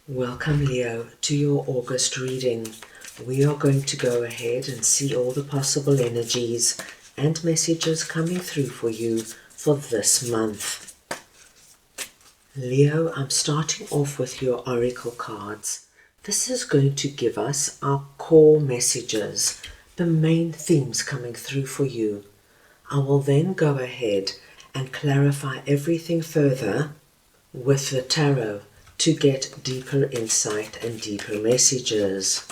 Welcome, Leo, to your August reading. We are going to go ahead and see all the possible energies and messages coming through for you for this month. Leo, I'm starting off with your oracle cards. This is going to give us our core messages, the main themes coming through for you. I will then go ahead and clarify everything further with the tarot to get deeper insight and deeper messages.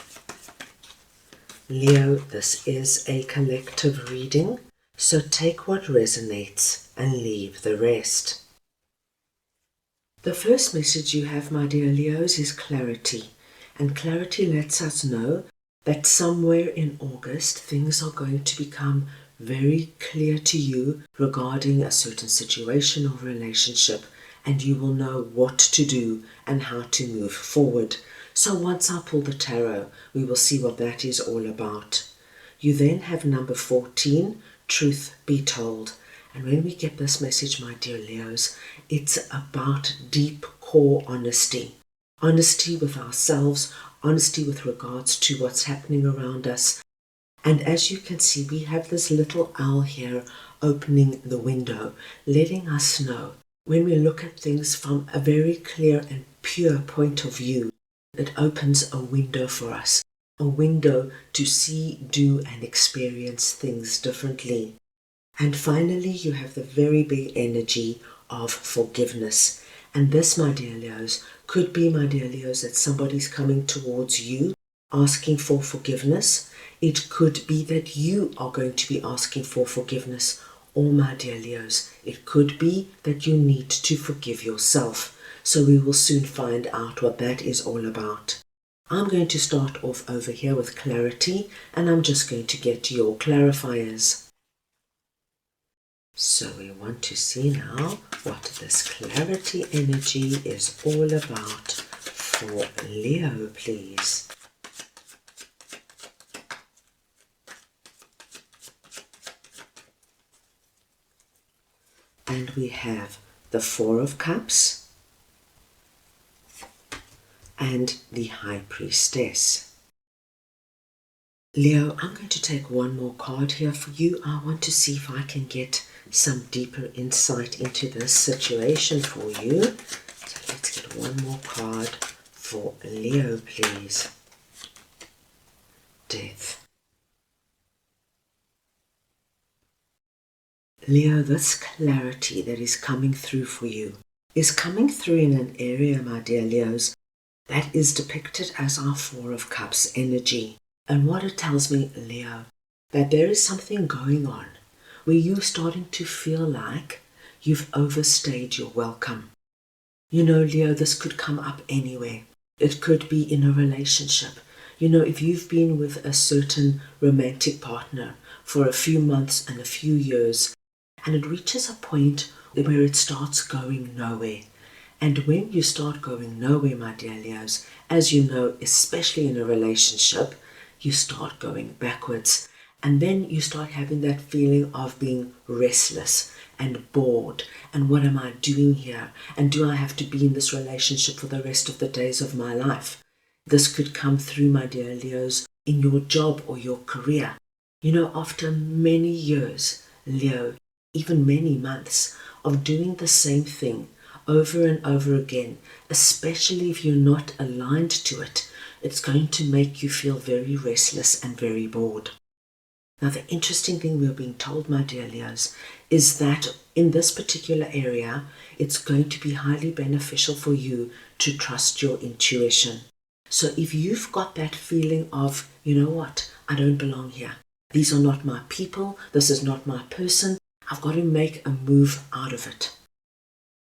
Leo, this is a collective reading, so take what resonates and leave the rest. The first message you have, my dear Leos, is clarity. And clarity lets us know that somewhere in August things are going to become very clear to you regarding a certain situation or relationship, and you will know what to do and how to move forward. So once I pull the tarot, we will see what that is all about. You then have number 14, Truth Be Told. And when we get this message, my dear Leos, it's about deep core honesty. Honesty with ourselves, honesty with regards to what's happening around us. And as you can see, we have this little owl here opening the window, letting us know when we look at things from a very clear and pure point of view, it opens a window for us, a window to see, do, and experience things differently. And finally, you have the very big energy of forgiveness. And this, my dear Leos, could be, my dear Leos, that somebody's coming towards you asking for forgiveness. It could be that you are going to be asking for forgiveness. Or, my dear Leos, it could be that you need to forgive yourself. So we will soon find out what that is all about. I'm going to start off over here with clarity, and I'm just going to get your clarifiers. So we want to see now what this clarity energy is all about for Leo, please. And we have the Four of Cups and the High Priestess. Leo, I'm going to take one more card here for you. I want to see if I can get some deeper insight into this situation for you. So let's get one more card for Leo, please. Death. Leo, this clarity that is coming through for you is coming through in an area, my dear Leos, that is depicted as our Four of Cups energy. And what it tells me, Leo, that there is something going on where you're starting to feel like you've overstayed your welcome. You know, Leo, this could come up anywhere. It could be in a relationship. You know, if you've been with a certain romantic partner for a few months and a few years, and it reaches a point where it starts going nowhere. And when you start going nowhere, my dear Leos, as you know, especially in a relationship, you start going backwards. And then you start having that feeling of being restless and bored. And what am I doing here? And do I have to be in this relationship for the rest of the days of my life? This could come through, my dear Leos, in your job or your career. You know, after many years, Leo, even many months of doing the same thing over and over again, especially if you're not aligned to it, it's going to make you feel very restless and very bored. Now, the interesting thing we're being told, my dear Leos, is that in this particular area, it's going to be highly beneficial for you to trust your intuition. So if you've got that feeling of, you know what, I don't belong here. These are not my people. This is not my person. I've got to make a move out of it.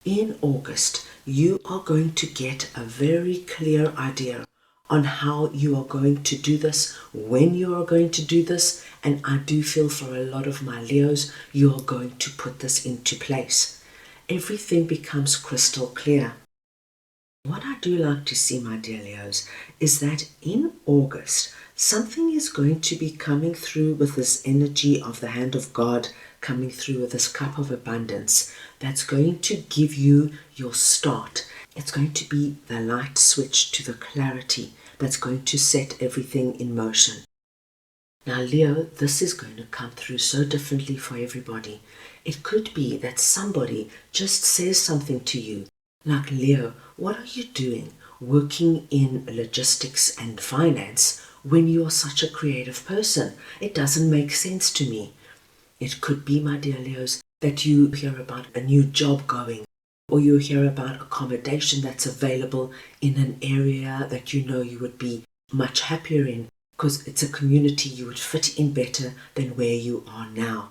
In August, you are going to get a very clear idea on how you are going to do this, when you are going to do this, and I do feel for a lot of my Leos, you are going to put this into place. Everything becomes crystal clear. What I do like to see, my dear Leos, is that in August, something is going to be coming through with this energy of the hand of God, coming through with this cup of abundance, that's going to give you your start. It's going to be the light switch to the clarity that's going to set everything in motion. Now, Leo, this is going to come through so differently for everybody. It could be that somebody just says something to you, like, Leo, what are you doing working in logistics and finance when you are such a creative person? It doesn't make sense to me. It could be, my dear Leos, that you hear about a new job going, or you hear about accommodation that's available in an area that you know you would be much happier in, because it's a community you would fit in better than where you are now.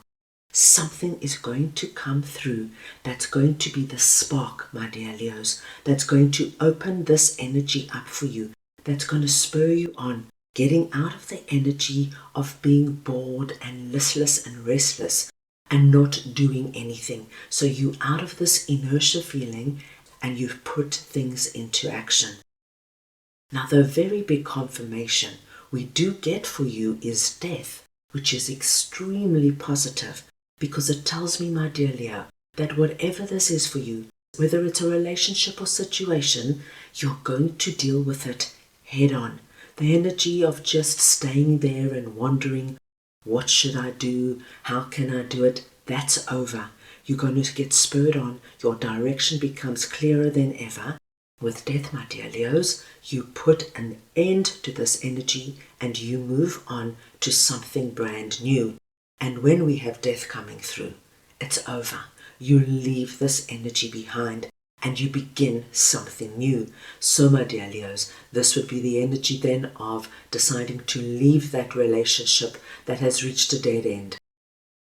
Something is going to come through that's going to be the spark, my dear Leos, that's going to open this energy up for you, that's going to spur you on, getting out of the energy of being bored and listless and restless and not doing anything. So you out of this inertia feeling and you've put things into action. Now, the very big confirmation we do get for you is death, which is extremely positive, because it tells me, my dear Leo, that whatever this is for you, whether it's a relationship or situation, you're going to deal with it head on. The energy of just staying there and wondering, what should I do? How can I do it? That's over. You're going to get spurred on. Your direction becomes clearer than ever. With death, my dear Leos, you put an end to this energy and you move on to something brand new. And when we have death coming through, it's over. You leave this energy behind and you begin something new. So, my dear Leos, this would be the energy then of deciding to leave that relationship that has reached a dead end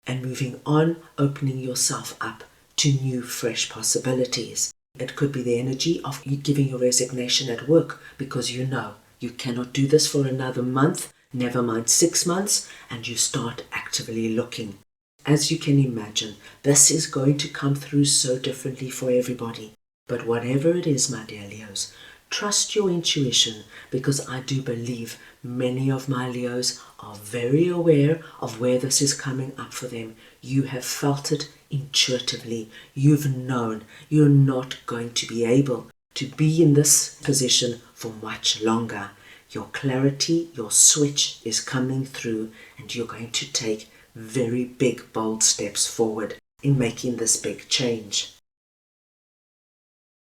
and moving on, opening yourself up to new, fresh possibilities. It could be the energy of you giving your resignation at work because you know you cannot do this for another month, never mind 6 months, and you start actively looking. As you can imagine, this is going to come through so differently for everybody. But whatever it is, my dear Leos, trust your intuition, because I do believe many of my Leos are very aware of where this is coming up for them. You have felt it intuitively. You've known you're not going to be able to be in this position for much longer. Your clarity, your switch is coming through, and you're going to take very big, bold steps forward in making this big change.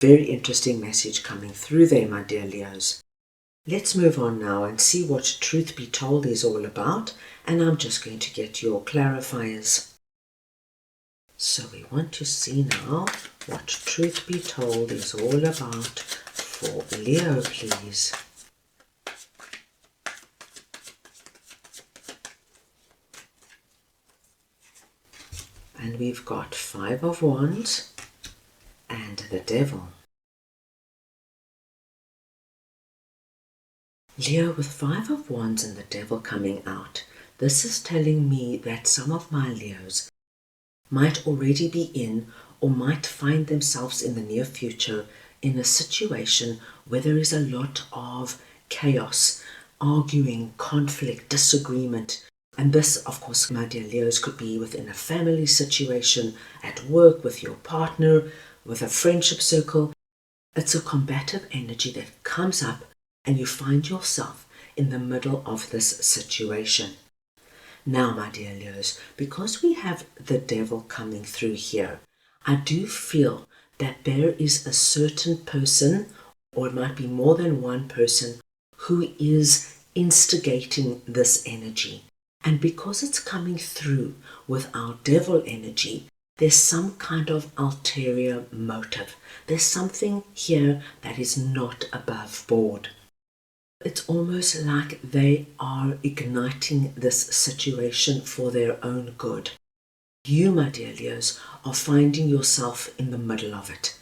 Very interesting message coming through there, my dear Leos. Let's move on now and see what Truth Be Told is all about, and I'm just going to get your clarifiers. So we want to see now what Truth Be Told is all about for Leo, please. And we've got 5 of Wands and the Devil. Leo, with 5 of Wands and the Devil coming out, this is telling me that some of my Leos might already be in or might find themselves in the near future in a situation where there is a lot of chaos, arguing, conflict, disagreement. And this, of course, my dear Leos, could be within a family situation, at work, with your partner, with a friendship circle. It's a combative energy that comes up and you find yourself in the middle of this situation. Now, my dear Leos, because we have the Devil coming through here, I do feel that there is a certain person, or it might be more than one person, who is instigating this energy. And because it's coming through with our Devil energy, there's some kind of ulterior motive. There's something here that is not above board. It's almost like they are igniting this situation for their own good. You, my dear Leos, are finding yourself in the middle of it.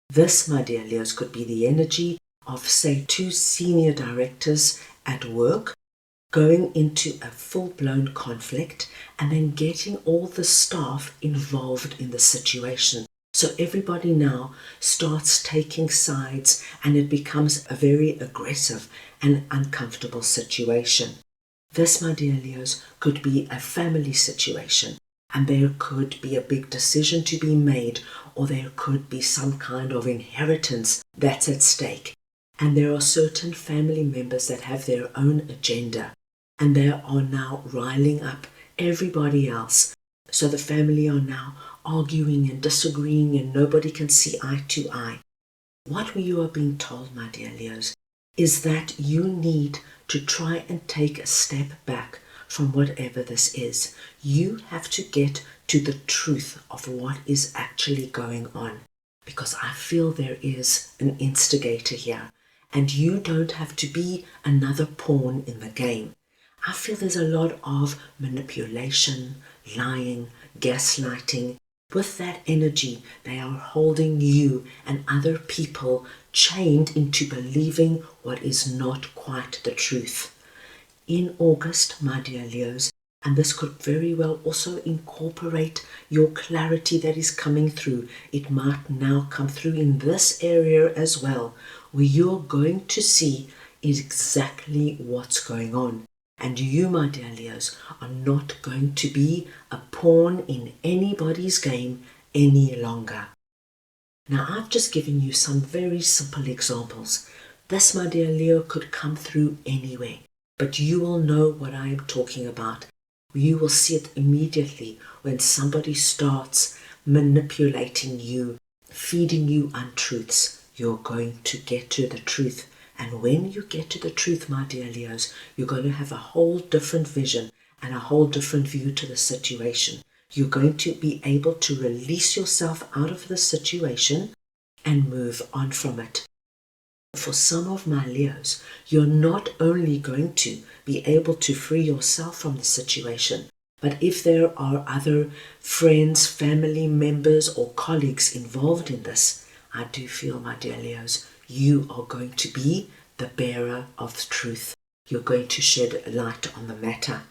This, my dear Leos, could be the energy of, say, 2 senior directors at work going into a full-blown conflict and then getting all the staff involved in the situation. So everybody now starts taking sides and it becomes a very aggressive and uncomfortable situation. This, my dear Leos, could be a family situation, and there could be a big decision to be made, or there could be some kind of inheritance that's at stake. And there are certain family members that have their own agenda, and they are now riling up everybody else. So the family are now arguing and disagreeing, and nobody can see eye to eye. What you are being told, my dear Leos, is that you need to try and take a step back from whatever this is. You have to get to the truth of what is actually going on, because I feel there is an instigator here, and you don't have to be another pawn in the game. I feel there's a lot of manipulation, lying, gaslighting. With that energy, they are holding you and other people chained into believing what is not quite the truth. In August, my dear Leos, and this could very well also incorporate your clarity that is coming through. It might now come through in this area as well, where you're going to see exactly what's going on. And you, my dear Leos, are not going to be a pawn in anybody's game any longer. Now, I've just given you some very simple examples. This, my dear Leo, could come through anywhere, but you will know what I am talking about. You will see it immediately when somebody starts manipulating you, feeding you untruths. You're going to get to the truth. And when you get to the truth, my dear Leos, you're going to have a whole different vision and a whole different view to the situation. You're going to be able to release yourself out of the situation and move on from it. For some of my Leos, you're not only going to be able to free yourself from the situation, but if there are other friends, family members, or colleagues involved in this, I do feel, my dear Leos, you are going to be the bearer of truth. You're going to shed light on the matter.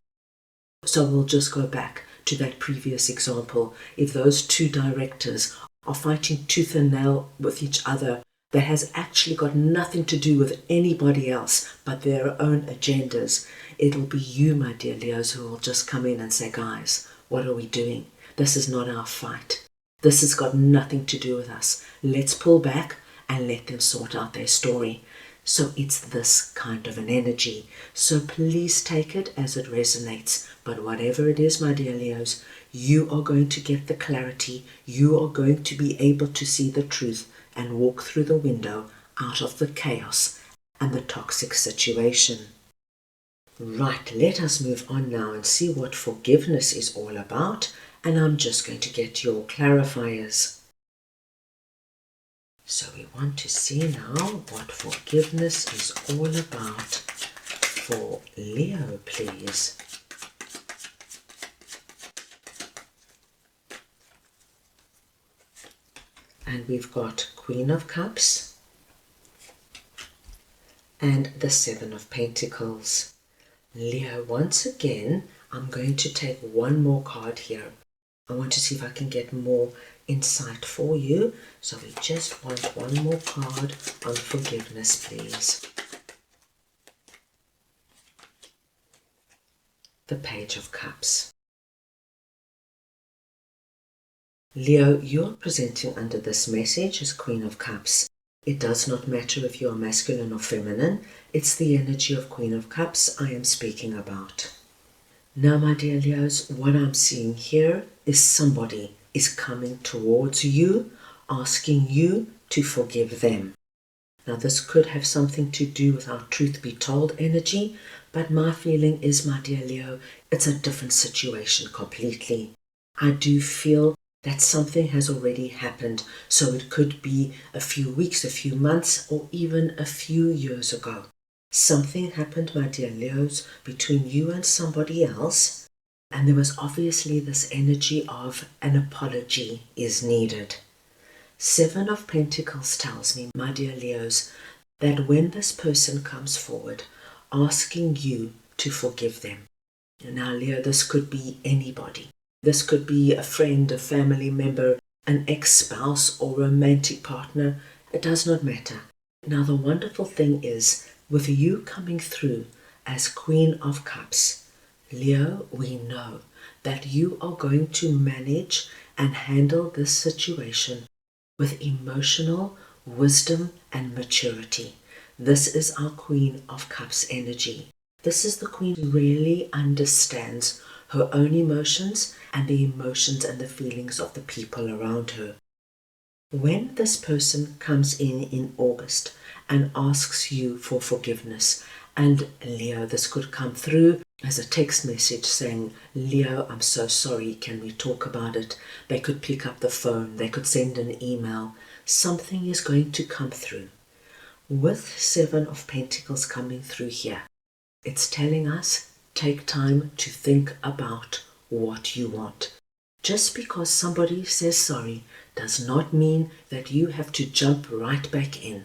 So we'll just go back to that previous example. If those two directors are fighting tooth and nail with each other, that has actually got nothing to do with anybody else but their own agendas, it'll be you, my dear Leos, who will just come in and say, guys, what are we doing? This is not our fight. This has got nothing to do with us. Let's pull back and let them sort out their story. So it's this kind of an energy. So please take it as it resonates. But whatever it is, my dear Leos, you are going to get the clarity. You are going to be able to see the truth and walk through the window out of the chaos and the toxic situation. Right, let us move on now and see what forgiveness is all about. And I'm just going to get your clarifiers. So we want to see now what forgiveness is all about for Leo, please. And we've got Queen of Cups and the Seven of Pentacles. Leo, once again, I'm going to take one more card here. I want to see if I can get more insight for you. So we just want one more card on forgiveness, please. The Page of Cups. Leo, you're presenting under this message as Queen of Cups. It does not matter if you are masculine or feminine. It's the energy of Queen of Cups I am speaking about. Now, my dear Leos, what I'm seeing here is somebody is coming towards you, asking you to forgive them. Now, this could have something to do with our truth be told energy, but my feeling is, my dear Leo, it's a different situation completely. I do feel that something has already happened, so it could be a few weeks, a few months, or even a few years ago. Something happened, my dear Leos, between you and somebody else, and there was obviously this energy of an apology is needed. Seven of Pentacles tells me, my dear Leos, that when this person comes forward asking you to forgive them. Now, Leo, this could be anybody. This could be a friend, a family member, an ex-spouse or romantic partner. It does not matter. Now, the wonderful thing is, with you coming through as Queen of Cups, Leo, we know that you are going to manage and handle this situation with emotional wisdom and maturity. This is our Queen of Cups energy. This is the Queen who really understands her own emotions and the emotions and the feelings of the people around her. When this person comes in August and asks you for forgiveness, and Leo, this could come through as a text message saying, Leo, I'm so sorry, can we talk about it? They could pick up the phone, they could send an email. Something is going to come through. With Seven of Pentacles coming through here, it's telling us, take time to think about what you want. Just because somebody says sorry does not mean that you have to jump right back in.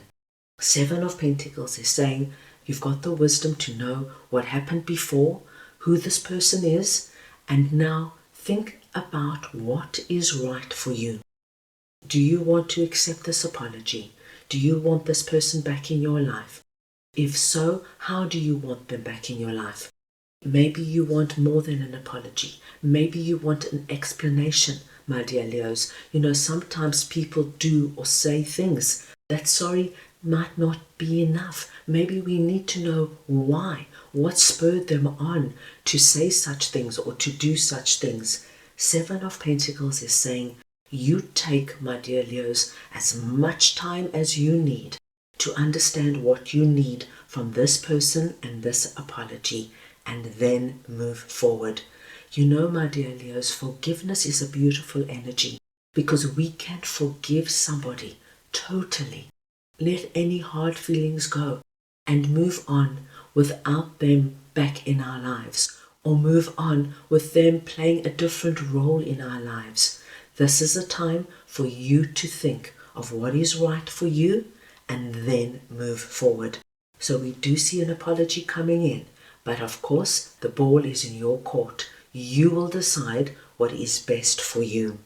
Seven of Pentacles is saying you've got the wisdom to know what happened before, who this person is, and now think about what is right for you. Do you want to accept this apology? Do you want this person back in your life? If so, how do you want them back in your life? Maybe you want more than an apology. Maybe you want an explanation, my dear Leos. You know, sometimes people do or say things that sorry might not be enough. Maybe we need to know why, what spurred them on to say such things or to do such things. Seven of Pentacles is saying, you take, my dear Leos, as much time as you need to understand what you need from this person and this apology, and then move forward. You know, my dear Leos, forgiveness is a beautiful energy because we can forgive somebody totally. Let any hard feelings go and move on without them back in our lives, or move on with them playing a different role in our lives. This is a time for you to think of what is right for you and then move forward. So we do see an apology coming in, but of course the ball is in your court. You will decide what is best for you.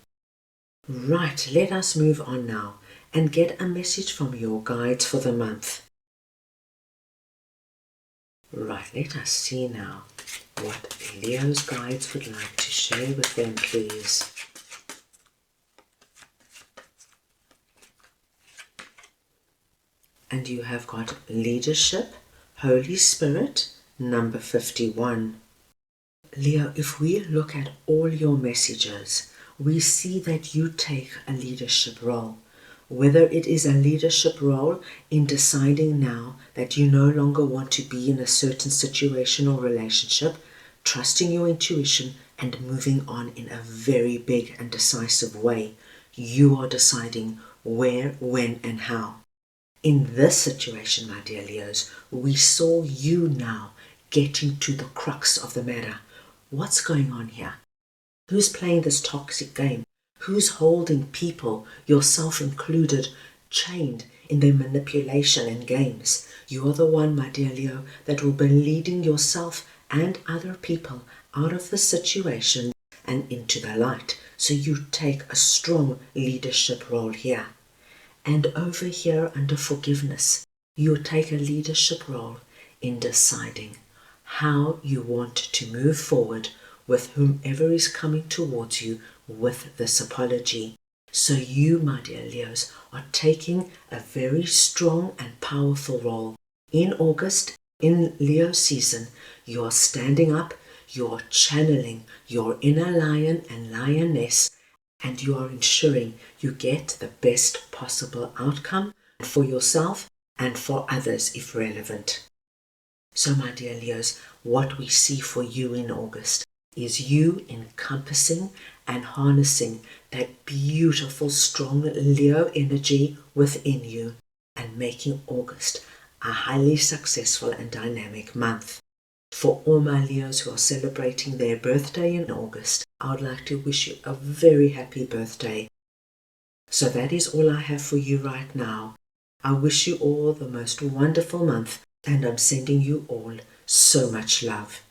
Right, let us move on now and get a message from your guides for the month. Right, let us see now what Leo's guides would like to share with them, please. And you have got leadership, Holy Spirit, number 51. Leo, if we look at all your messages, we see that you take a leadership role. Whether it is a leadership role in deciding now that you no longer want to be in a certain situation or relationship, trusting your intuition and moving on in a very big and decisive way. You are deciding where, when, and how. In this situation, my dear Leos, we saw you now getting to the crux of the matter. What's going on here? Who's playing this toxic game? Who's holding people, yourself included, chained in their manipulation and games? You are the one, my dear Leo, that will be leading yourself and other people out of the situation and into the light. So you take a strong leadership role here. And over here under forgiveness, you take a leadership role in deciding how you want to move forward with whomever is coming towards you with this apology. So you, my dear Leos, are taking a very strong and powerful role. In August, in Leo season, you are standing up, you are channeling your inner lion and lioness, and you are ensuring you get the best possible outcome for yourself and for others if relevant. So, my dear Leos, what we see for you in August is you encompassing and harnessing that beautiful, strong Leo energy within you and making August a highly successful and dynamic month. For all my Leos who are celebrating their birthday in August, I would like to wish you a very happy birthday. So that is all I have for you right now. I wish you all the most wonderful month, and I'm sending you all so much love.